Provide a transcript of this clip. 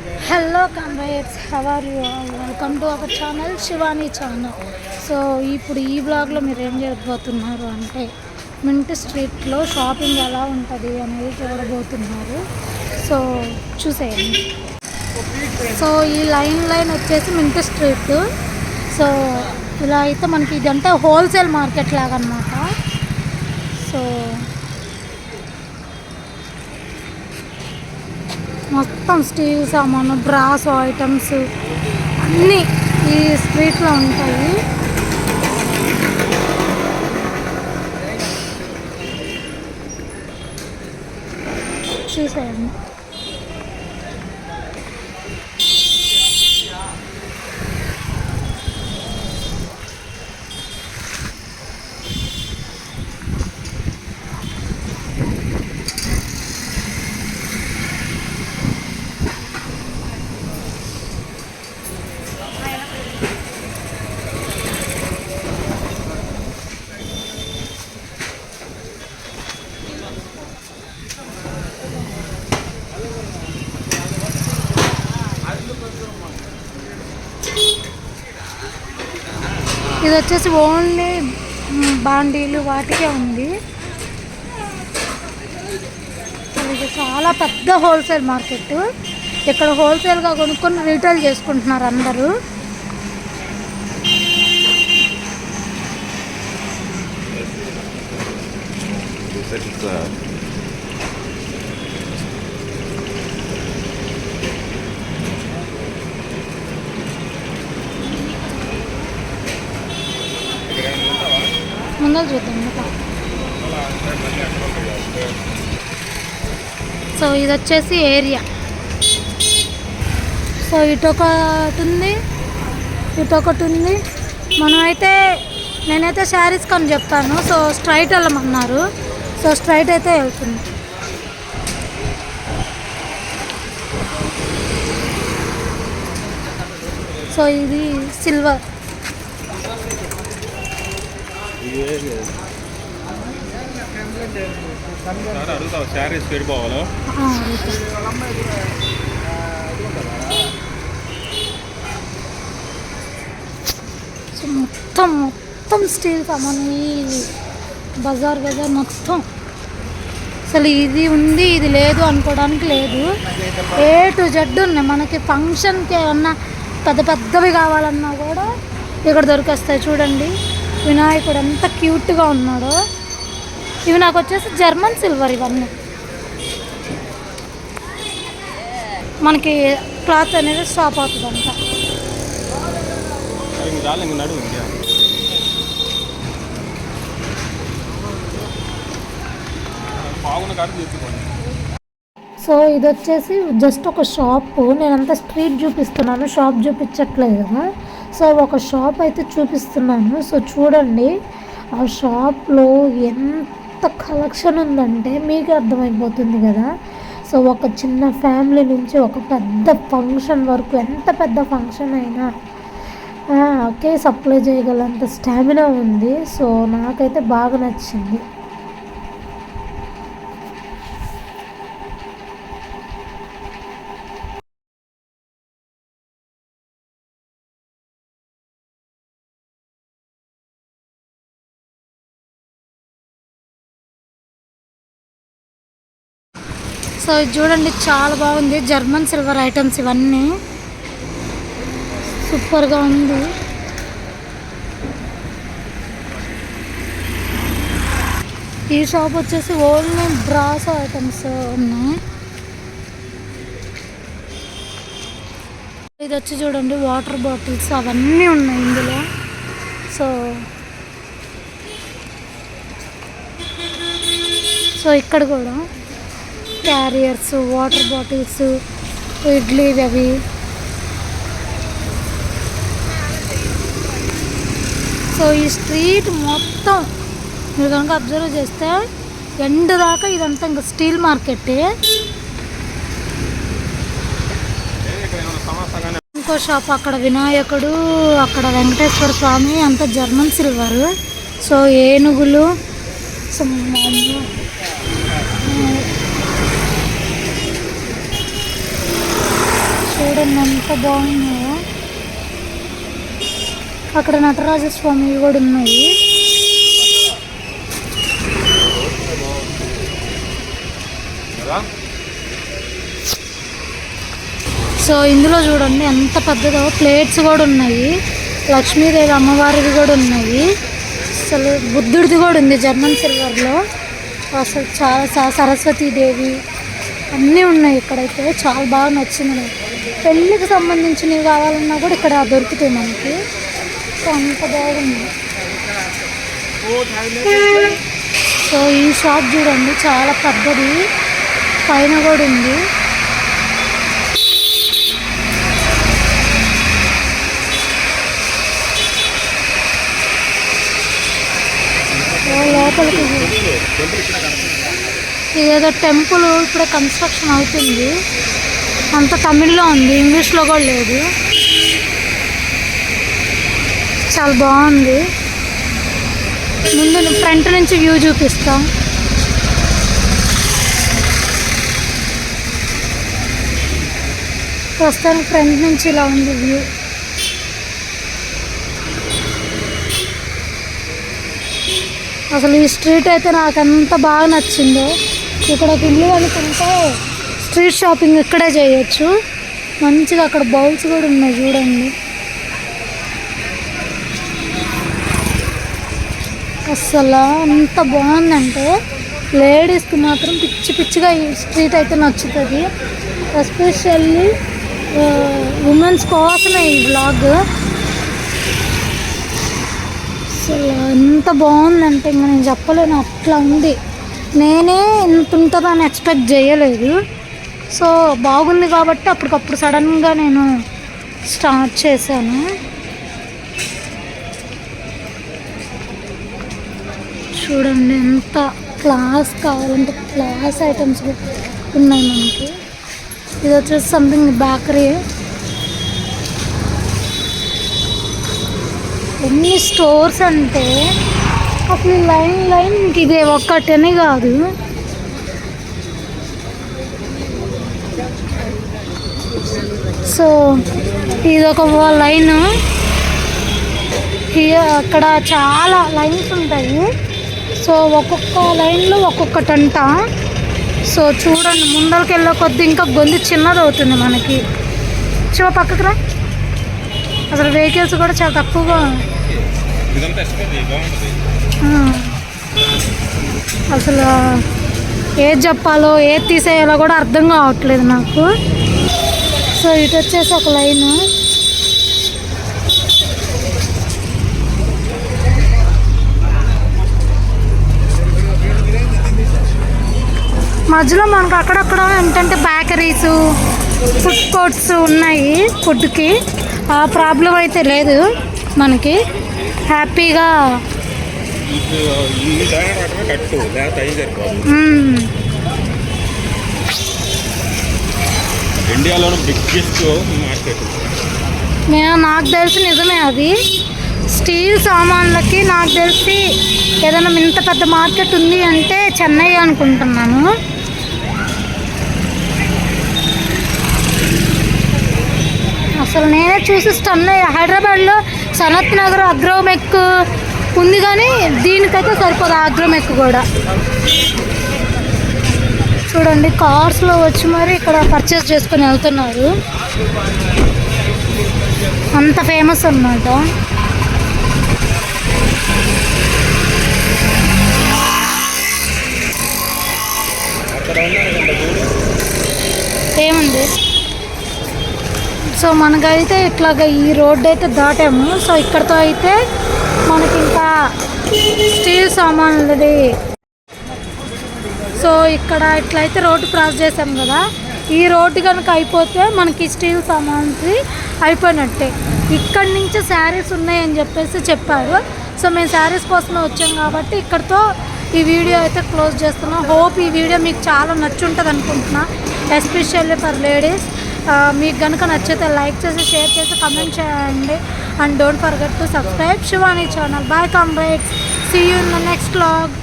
Hello comrades, how are you all? Welcome to our channel Shivani channel. So ఇప్పుడు ఈ బ్లాగ్లో మీరు ఏం చేయబోతున్నారు అంటే మింట్ స్ట్రీట్లో షాపింగ్ ఎలా ఉంటుంది అనేది చూడబోతున్నారు. సో చూసేయండి. సో ఈ లైన్ వచ్చేసి మింట్ స్ట్రీట్. సో ఇలా అయితే మనకి ఇదంతా హోల్సేల్ మార్కెట్ లాగా అన్నమాట. సో మొత్తం స్టీల్ సామాను, బ్రాస్ ఐటమ్స్ అన్నీ ఈ స్ట్రీట్లో ఉంటాయి. చూసేయండి. ఇది వచ్చేసి ఓన్లీ బాండీలు వాటికే ఉంది. ఇది చాలా పెద్ద హోల్సేల్ మార్కెట్. ఇక్కడ హోల్సేల్గా కొనుక్కొని రీటైల్ చేసుకుంటున్నారు అందరూ. ముందర చూద్దాం. సో ఇది వచ్చేసి ఏరియా. సో ఇటొకటి ఉంది, ఇటొకటి ఉంది. నేనైతే శారీస్ కొని చెప్తాను. సో స్ట్రైట్ వెళ్ళమన్నారు. సో స్ట్రైట్ అయితే వెళ్తుంది. సో ఇది సిల్వర్. సో మొత్తం స్టీల్ సామాన్. ఈ బజార్ మొత్తం అసలు ఇది ఉంది ఇది లేదు అనుకోవడానికి లేదు. ఏ టు జెడ్ ఉన్నాయి. మనకి ఫంక్షన్కి ఏమన్నా పెద్దవి కావాలన్నా కూడా ఇక్కడ దొరికేస్తాయి. చూడండి వినాయకుడు ఎంత క్యూట్గా ఉన్నాడో. ఇవి నాకు వచ్చేసి జర్మన్ సిల్వర్. ఇవన్నీ మనకి క్లాత్ అనేది స్టాప్ అవుతుంది అంట. సో ఇది వచ్చేసి జస్ట్ ఒక షాపు. నేనంతా స్ట్రీట్ చూపిస్తున్నాను, షాప్ చూపించట్లేదు కదా. సో ఒక షాప్ అయితే చూపిస్తున్నాను. సో చూడండి ఆ షాప్లో ఎంత కలెక్షన్ ఉందంటే మీకు అర్థమైపోతుంది కదా. సో ఒక చిన్న ఫ్యామిలీ నుంచి ఒక పెద్ద ఫంక్షన్ వరకు, ఎంత పెద్ద ఫంక్షన్ అయినా ఓకే సప్లై చేయగలంత స్టామినా ఉంది. సో నాకైతే బాగా నచ్చింది. సో ఇది చూడండి చాలా బాగుంది. జర్మన్ సిల్వర్ ఐటమ్స్ ఇవన్నీ సూపర్గా ఉంది. ఈ షాప్ వచ్చేసి ఓన్లీ బ్రాస్ ఐటమ్స్ ఉన్నాయి. ఇది వచ్చి చూడండి వాటర్ బాటిల్స్ అవన్నీ ఉన్నాయి ఇందులో. సో ఇక్కడ కూడా క్యారియర్స్, వాటర్ బాటిల్స్, ఇడ్లీ అవి. సో ఈ స్ట్రీట్ మొత్తం మీరు కనుక అబ్జర్వ్ చేస్తే ఎండ్ దాకా ఇదంతా ఇంకా స్టీల్ మార్కెట్టే. ఇంకో షాప్ అక్కడ వినాయకుడు, అక్కడ వెంకటేశ్వర స్వామి, అంతా జర్మన్ సిల్వర్. సో ఏనుగులు. సో చూడండి ఎంత బాగున్నాయో. అక్కడ నటరాజస్వామి కూడా ఉన్నాయి. సో ఇందులో చూడండి ఎంత పెద్దదో. ప్లేట్స్ కూడా ఉన్నాయి, లక్ష్మీదేవి అమ్మవారివి కూడా ఉన్నాయి, అసలు బుద్ధుడిది కూడా ఉంది జర్మన్ సిల్వర్లో. అసలు చాలా సరస్వతీదేవి అన్నీ ఉన్నాయి ఇక్కడైతే. చాలా బాగా నచ్చింది నాకు. పెళ్ళికి సంబంధించినవి కావాలన్నా కూడా ఇక్కడ దొరుకుతాయి మనకి. సో అంత బాగుంది. సో ఈ షాప్ చూడండి చాలా పెద్దది, పైన కూడా ఉంది. లోపలికి ఇదేదో టెంపుల్ ఇప్పుడే కన్స్ట్రక్షన్ అవుతుంది. అంత తమిళ్లో ఉంది, ఇంగ్లీష్లో కూడా లేదు. చాలా బాగుంది. ముందు ఫ్రంట్ నుంచి వ్యూ చూపిస్తాం. ప్రస్తుతానికి ఫ్రంట్ నుంచి ఇలా ఉంది వ్యూ. అసలు ఈ స్ట్రీట్ అయితే నాకు ఎంత బాగా నచ్చిందో. ఇక్కడ ఒక ఇల్లు అనుకుంటే స్ట్రీట్ షాపింగ్ ఇక్కడే చేయొచ్చు మంచిగా. అక్కడ బౌల్స్ కూడా ఉన్నాయి చూడండి. అసలు అంత బాగుందంటే లేడీస్కి మాత్రం పిచ్చి పిచ్చిగా ఈ స్ట్రీట్ అయితే నచ్చుతుంది. ఎస్పెషల్లీ ఉమెన్స్ కోసమే ఈ బ్లాగ్. అసలు ఎంత బాగుందంటే ఇంకా నేను చెప్పలేను, అట్లా ఉంది. నేనే ఇంత ఉంటుందని ఎక్స్పెక్ట్ చేయలేదు. సో బాగుంది కాబట్టి అప్పటికప్పుడు సడన్గా నేను స్టార్ట్ చేశాను. చూడండి ఎంత క్లాస్ కావాలంటే క్లాస్ ఐటమ్స్ ఉన్నాయి మనకి. ఇది వచ్చేసి సంథింగ్ బేకరీ. ఎన్ని స్టోర్స్ అంటే అసలు లైన్ ఇదే ఒక్కటనే కాదు. సో ఇది ఒక లైన్. అక్కడ చాలా లైన్స్ ఉంటాయి. సో ఒక్కొక్క లైన్లో ఒక్కొక్కటంట. సో చూడండి ముందరికి వెళ్ళే కొద్ది ఇంకా గొంతు చిన్నది అవుతుంది మనకి. పక్కకు రా. అసలు వెహికల్స్ కూడా చాలా తక్కువగా. అసలు ఏది చెప్పాలో ఏది తీసేయాలో కూడా అర్థం కావట్లేదు నాకు. సో ఇటు వచ్చేసి ఒక లైను. మధ్యలో మనకు అక్కడక్కడ ఏంటంటే బేకరీస్, ఫుడ్ కోర్ట్స్ ఉన్నాయి. ఫుడ్కి ఆ ప్రాబ్లం అయితే లేదు మనకి. హ్యాపీగా ఇండియాలోని బిగ్గెస్ట్ మార్కెట్. నాకు తెలిసి నిజమే అది. స్టీల్ సామాన్లకి నాకు తెలిసి ఏదైనా ఇంత పెద్ద మార్కెట్ ఉంది అంటే చెన్నై అనుకుంటున్నాను. అసలు నేనే చూసి స్టన్ అయ్యా. హైదరాబాద్లో సనత్ నగర్ అగ్రోమెక్ ఉంది కానీ దీనికైతే సరిపోదు అగ్రోమెక్ కూడా. చూడండి కార్స్లో వచ్చి మరి ఇక్కడ పర్చేస్ చేసుకొని వెళ్తున్నారు. అంత ఫేమస్ అన్నమాట. ఏముంది. సో మనకైతే ఇట్లాగా ఈ రోడ్డు అయితే దాటాము. సో ఇక్కడతో అయితే మనకి ఇంకా స్టీల్ సామాన్లది. సో ఇక్కడ ఇట్లయితే రోడ్డు క్రాస్ చేసాం కదా. ఈ రోడ్డు కనుక అయిపోతే మనకి స్టీల్ సామాన్లు అయిపోయినట్టే. ఇక్కడి నుంచి శారీస్ ఉన్నాయని చెప్పారు. సో మేము శారీస్ కోసమే వచ్చాం కాబట్టి ఇక్కడితో ఈ వీడియో అయితే క్లోజ్ చేస్తున్నాం. హోప్ ఈ వీడియో మీకు చాలా నచ్చుంటుంది అనుకుంటున్నా, ఎస్పెషల్లీ ఫర్ లేడీస్. మీకు కనుక నచ్చితే లైక్ చేసి, షేర్ చేసి, కమెంట్ చేయండి. And don't forget to subscribe Shivani channel. Bye comrades, see you in the next vlog.